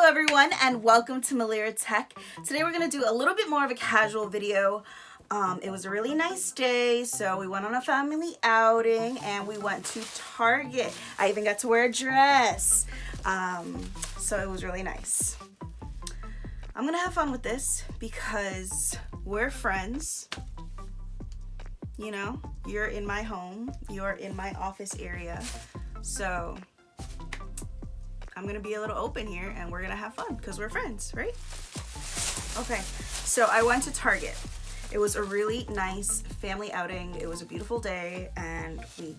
everyone, and welcome to Milira Tech. Today we're going to do a little bit more of a casual video. It was a really nice day, so we went on a family outing and we went to Target. I even got to wear a dress, so it was really nice. I'm going to have fun with this because we're friends. You know, you're in my home, you're in my office area, so I'm gonna be a little open here and we're gonna have fun because we're friends, right? Okay, so I went to Target. It was a really nice family outing. It was a beautiful day and we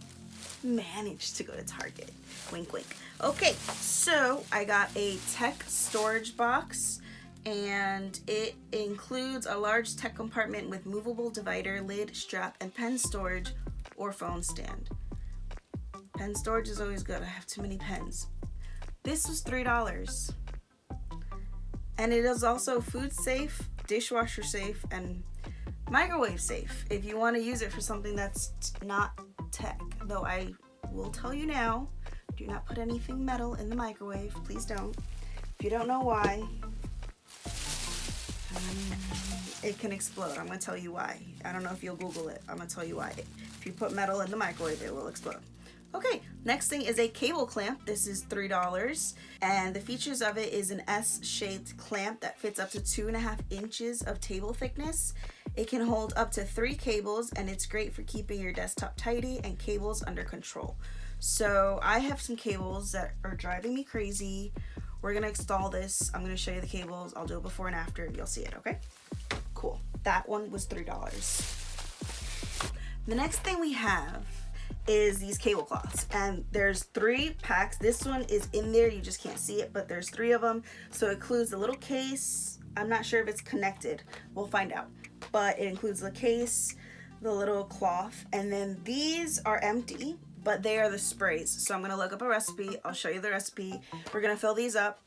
managed to go to Target. Wink, wink. Okay, so I got a tech storage box and it includes a large tech compartment with movable divider, lid, strap, and pen storage or phone stand. Pen storage is always good. I have too many pens. This was $3. And it is also food safe, dishwasher safe, and microwave safe if you want to use it for something that's not tech. Though I will tell you now, do not put anything metal in the microwave. Please don't. If you don't know why, it can explode. I'm going to tell you why. I don't know if you'll Google it. I'm going to tell you why. If you put metal in the microwave, it will explode. Okay, next thing is a cable clamp. This is $3, and the features of it is an S-shaped clamp that fits up to 2.5 inches of table thickness. It can hold up to 3 cables, and it's great for keeping your desktop tidy and cables under control. So I have some cables that are driving me crazy. We're gonna install this. I'm gonna show you the cables. I'll do it before and after. You'll see it, okay? Cool. That one was $3. The next thing we have is these cable cloths, and there's 3 packs. This one is in there, you just can't see it, but there's 3 of them. So it includes a little case. I'm not sure if it's connected, we'll find out, but it includes the case, the little cloth, and then these are empty, but they are the sprays. So I'm gonna look up a recipe, I'll show you the recipe. We're gonna fill these up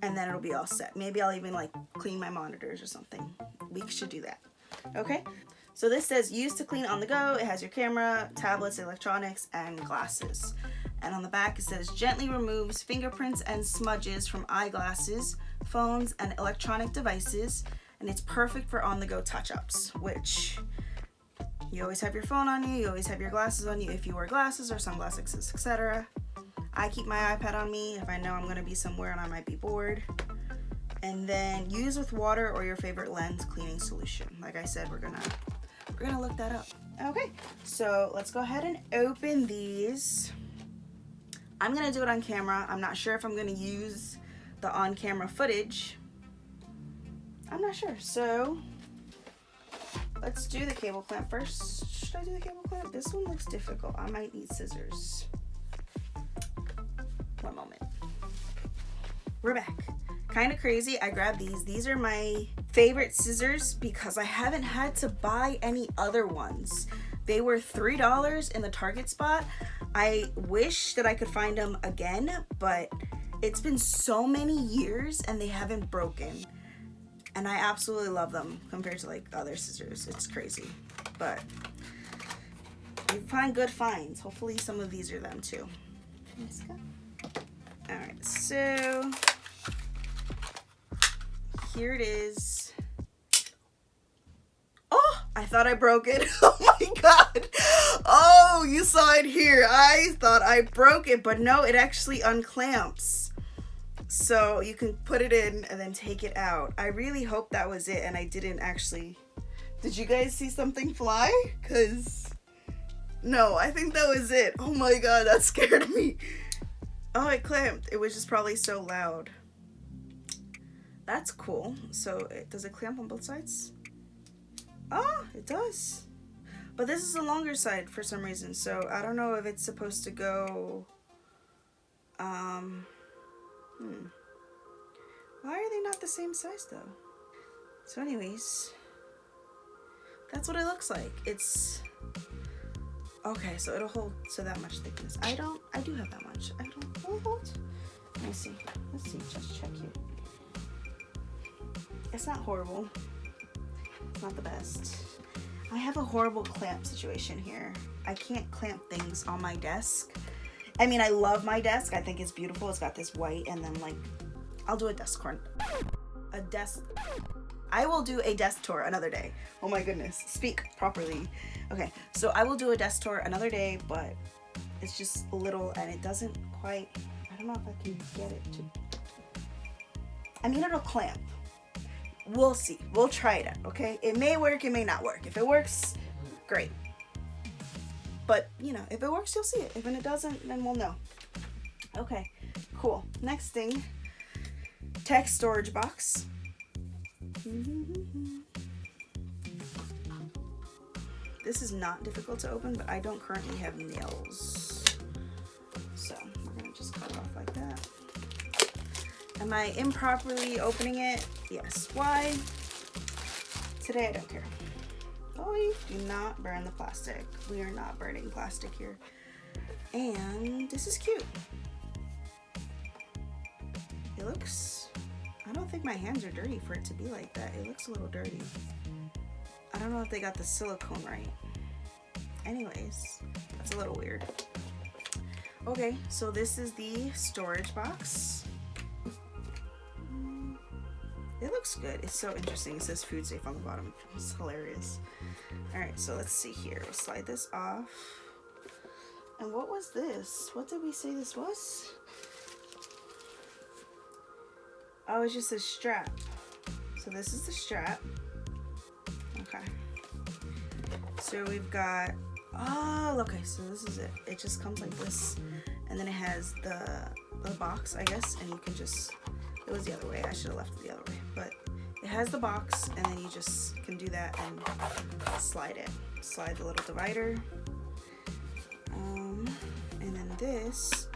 and then it'll be all set. Maybe I'll even like clean my monitors or something. We should do that. Okay, so this says use to clean on the go. It has your camera, tablets, electronics, and glasses. And on the back it says gently removes fingerprints and smudges from eyeglasses, phones, and electronic devices. And it's perfect for on-the-go touch-ups, which you always have your phone on you, you always have your glasses on you if you wear glasses or sunglasses, etc. I keep my iPad on me if I know I'm going to be somewhere and I might be bored. And then use with water or your favorite lens cleaning solution. Like I said, we're gonna look that up. Okay, so let's go ahead and open these. I'm gonna do it on camera. I'm not sure if I'm gonna use the on-camera footage. I'm not sure, so let's do the cable clamp first. Should I do the cable clamp? This one looks difficult. I might need scissors. One moment. We're back. Kind of crazy, I grabbed these. These are my favorite scissors because I haven't had to buy any other ones. They were $3 in the Target spot. I wish that I could find them again, but it's been so many years and they haven't broken. And I absolutely love them compared to like other scissors. It's crazy, but you find good finds. Hopefully some of these are them too. Let's go. All right, so here it is. Oh, I thought I broke it. Oh my God. Oh, you saw it here. I thought I broke it, but no, it actually unclamps. So you can put it in and then take it out. I really hope that was it and I didn't actually. Did you guys see something fly? Cause no, I think that was it. Oh my God, that scared me. Oh, it clamped. It was just probably so loud. That's cool. So does it clamp on both sides? Oh, it does. But this is the longer side for some reason. So I don't know if it's supposed to go, why are they not the same size though? So anyways, that's what it looks like. It's, okay, so it'll hold to that much thickness. I do have that much. Hold. Let me see. Let's see, just check here. It's not horrible. It's not the best. I have a horrible clamp situation here. I can't clamp things on my desk. I mean, I love my desk. I think it's beautiful. It's got this white and then like I'll do a desk tour. I will do a desk tour another day. Oh my goodness, speak properly. Okay, so I will do a desk tour another day, but it's just a little, and it doesn't quite, I don't know if I can get it to, I mean, it'll clamp. We'll see. We'll try it out, okay? It may work, it may not work. If it works, great. But, you know, if it works, you'll see it. If it doesn't, then we'll know. Okay, cool. Next thing, text storage box. This is not difficult to open, but I don't currently have nails. So we're gonna just cut it off like that. Am I improperly opening it? Yes. Why? Today I don't care. Oh, do not burn the plastic. We are not burning plastic here. And this is cute. It looks, I don't think my hands are dirty for it to be like that. It looks a little dirty. I don't know if they got the silicone right. Anyways, that's a little weird. Okay, so this is the storage box. It looks good. It's so interesting. It says food safe on the bottom. It's hilarious. All right, so let's see here. We'll slide this off. And what was this? What did we say this was? Oh, it's just a strap. So this is the strap. Okay. So we've got, oh, okay, so this is it. It just comes like this. And then it has the box, I guess, and you can just, it was the other way. I should have left it the other way. But it has the box, and then you just can do that and slide it. Slide the little divider. And then this,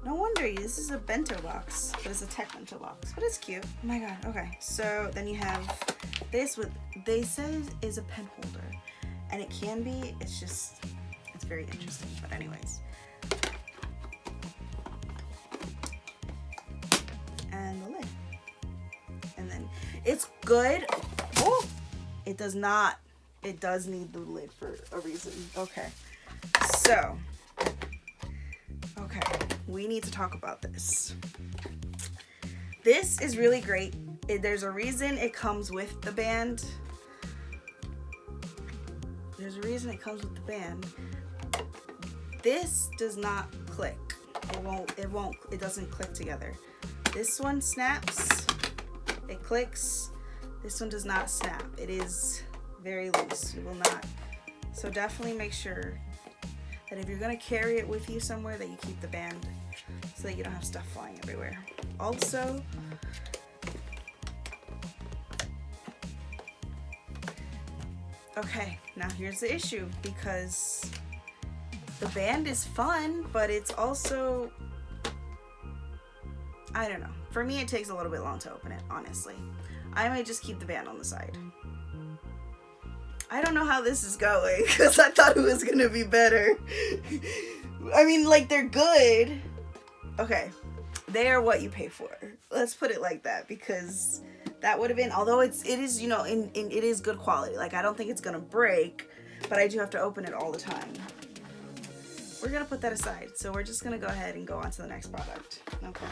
no wonder this is a bento box, but it's a tech bento box, but it's cute. Oh my god. Okay, so then you have this with, they said is a pen holder, and it can be, it's just, it's very interesting. But anyways, and the lid, and then it's good. Oh, it does not, it does need the lid for a reason. Okay, so okay, we need to talk about this. This is really great. There's a reason it comes with the band. There's a reason it comes with the band. This does not click. It doesn't click together. This one snaps, it clicks. This one does not snap. It is very loose. You will not. So definitely make sure that if you're gonna carry it with you somewhere, that you keep the band so that you don't have stuff flying everywhere. Also, okay, now here's the issue, because the band is fun, but it's also, I don't know. For me, it takes a little bit long to open it, honestly. I might just keep the band on the side. I don't know how this is going, because I thought it was gonna be better. I mean, like, they're good. Okay, they are what you pay for. Let's put it like that, because that would have been, although it is, you know, it is good quality. Like, I don't think it's gonna break, but I do have to open it all the time. We're gonna put that aside. So we're just gonna go ahead and go on to the next product. Okay.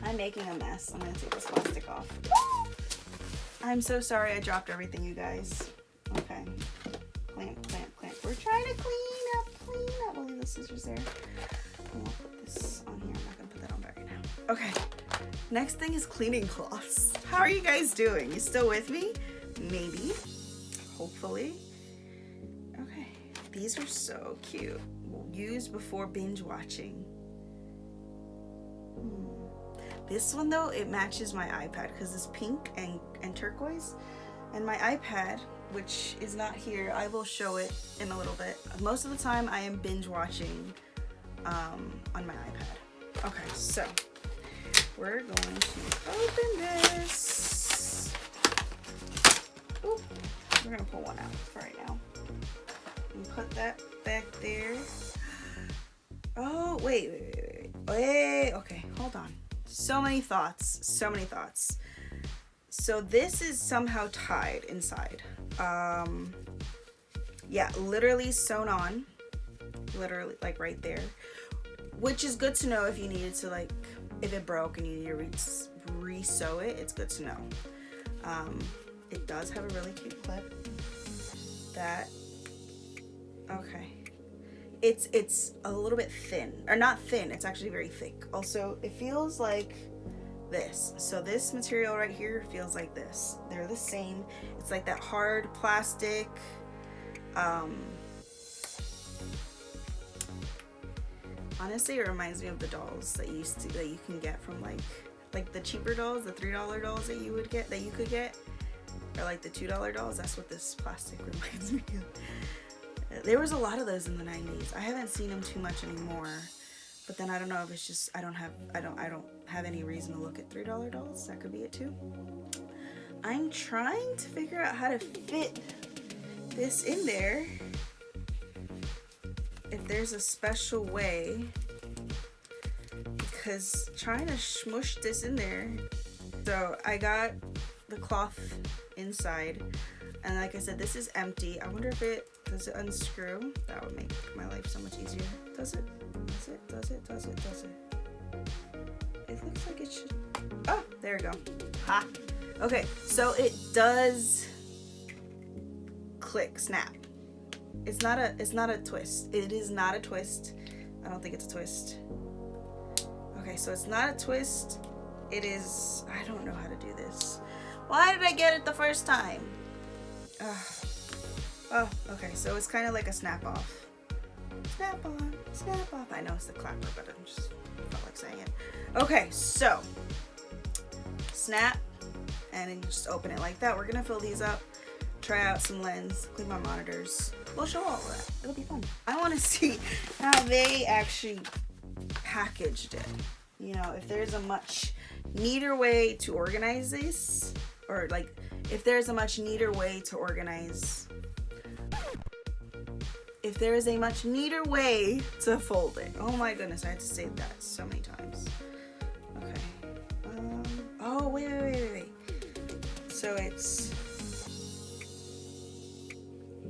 I'm making a mess. I'm gonna take this plastic off. I'm so sorry I dropped everything, you guys. Okay. Clamp, clamp, clamp. We're trying to clean up. We'll leave the scissors there. And we'll put this on here. I'm not gonna put that on right now. Okay. Next thing is cleaning cloths. How are you guys doing? You still with me? Maybe. Hopefully. Okay. These are so cute. We'll use before binge watching. This one though, it matches my iPad because it's pink and turquoise. And my iPad, which is not here, I will show it in a little bit. Most of the time I am binge watching on my iPad. Okay, so we're going to open this. Ooh, we're gonna pull one out for right now. And put that back there. Oh, wait. Okay, hold on. So many thoughts. So this is somehow tied inside. Yeah, literally sewn on. Literally, like right there. Which is good to know if you needed to like if it broke and you need to re-sew it, it's good to know. It does have a really cute clip that, okay. It's a little bit thin, or not thin, it's actually very thick. Also, it feels like this. So this material right here feels like this. They're the same. It's like that hard plastic. Honestly, it reminds me of the dolls that you can get from like the cheaper dolls, the $3 dolls that you could get, or like the $2 dolls. That's what this plastic reminds me of. There was a lot of those in the 90s. I haven't seen them too much anymore, but then I don't know if it's just I don't have any reason to look at $3 dolls. That could be it too. I'm trying to figure out how to fit this in there. If there's a special way, because trying to smush this in there. So I got the cloth inside, and like I said, this is empty. I wonder if does it unscrew? That would make my life so much easier. Does it? Does it? Does it? Does it? Does it? It looks like it should. Oh, there we go. Ha! Okay, so it does click, snap. It's not a twist. It is not a twist. I don't think it's a twist. Okay, so it's not a twist. It is, I don't know how to do this. Why did I get it the first time? Oh, okay, so it's kind of like a snap off. Snap on, snap off. I know it's the clapper, but I just felt like saying it. Okay, so snap, and then you just open it like that. We're gonna fill these up, try out some lens, clean my monitors. We'll show all of that. It'll be fun. I want to see how they actually packaged it. You know, if there's a much neater way to organize this, or like if there's a much neater way to organize. If there is a much neater way to fold it. Oh my goodness, I had to say that so many times. Okay. Oh, wait. So it's...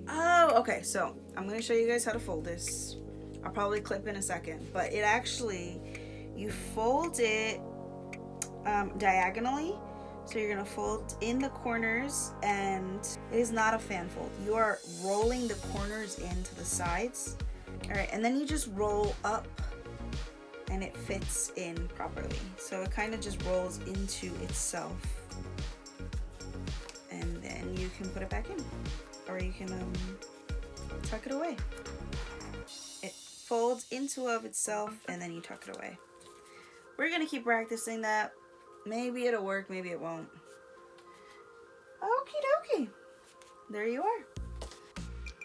Oh, okay. So I'm going to show you guys how to fold this. I'll probably clip in a second. But it actually, you fold it diagonally. So you're gonna fold in the corners, and it is not a fan fold. You are rolling the corners into the sides. All right, and then you just roll up and it fits in properly. So it kind of just rolls into itself. And then you can put it back in, or you can tuck it away. It folds into of itself, and then you tuck it away. We're gonna keep practicing that. Maybe it'll work, maybe it won't. Okie dokie. There you are.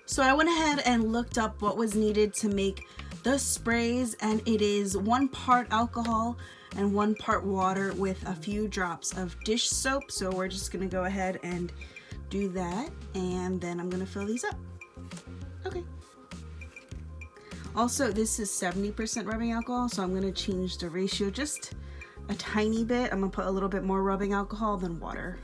So I went ahead and looked up what was needed to make the sprays, and it is 1 part alcohol and 1 part water with a few drops of dish soap. So we're just gonna go ahead and do that, and then I'm gonna fill these up. Okay. Also, this is 70% rubbing alcohol, so I'm gonna change the ratio just a tiny bit. I'm gonna put a little bit more rubbing alcohol than water.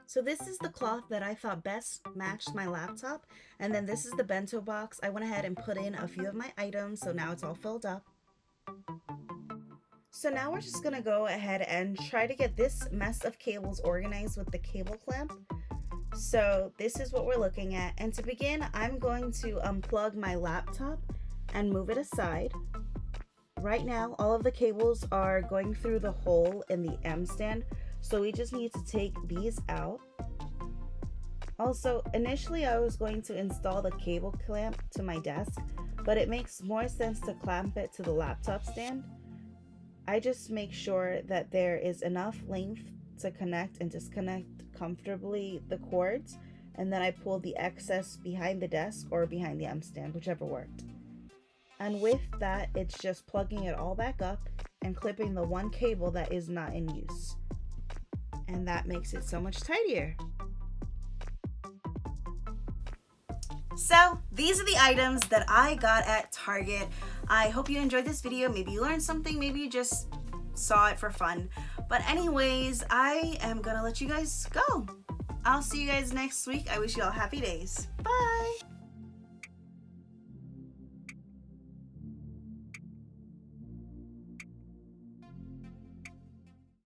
So this is the cloth that I thought best matched my laptop. And then this is the bento box. I went ahead and put in a few of my items, so now it's all filled up. So now we're just gonna go ahead and try to get this mess of cables organized with the cable clamp. So this is what we're looking at. And to begin, I'm going to unplug my laptop and move it aside. Right now, all of the cables are going through the hole in the M stand, so we just need to take these out. Also, initially I was going to install the cable clamp to my desk, but it makes more sense to clamp it to the laptop stand. I just make sure that there is enough length to connect and disconnect comfortably the cords, and then I pull the excess behind the desk or behind the M stand, whichever worked. And with that, it's just plugging it all back up and clipping the one cable that is not in use. And that makes it so much tidier. So these are the items that I got at Target. I hope you enjoyed this video. Maybe you learned something, maybe you just saw it for fun. But anyways, I am gonna let you guys go. I'll see you guys next week. I wish you all happy days. Bye!